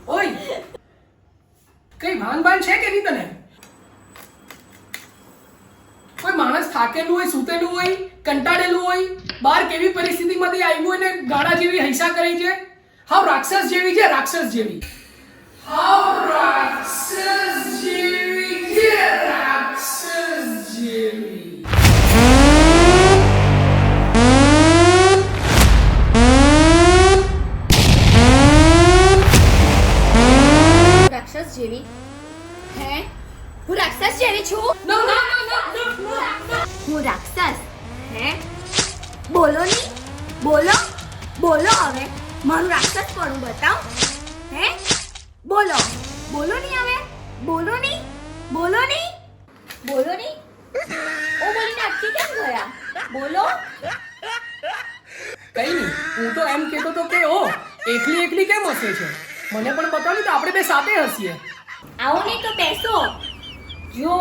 ઓય, કઈ ભાન છે કે નહીં તને? કોઈ માણસ થાકેલું હોય, સૂતેલું હોય, કંટાળેલું હોય, બહાર કેવી પરિસ્થિતિમાંથી આવ્યું હોય ને ગાડા જેવી હૈસા કરી છે, હાવ રાક્ષસ જેવી છે, રાક્ષસ જેવી. હાવ રાક્ષસ જેવી છે, રાક્ષસ જેવી. રાક્ષસ જેવી? હે? હું રાક્ષસ જેવી છું? No, no, no, no, no, no, no. હું રાક્ષસ? હે? બોલો ની, બોલો, બોલો હવે મારું રાક્ષસ પણ બતાવ. હે? બોલો, બોલો ની હવે, બોલો ની, બોલો ની, બોલો ની. ઓ બોલીને અટકી કેમ ગયા? બોલો. કઈ નહીં, હું તો એમ કહેતો તો કે ઓ એકલી એકલી કેમ હસે છે, મને પણ બતાવ ને તો આપણે બે સાથે હસીએ. આવો નહીં તો બેસો. જો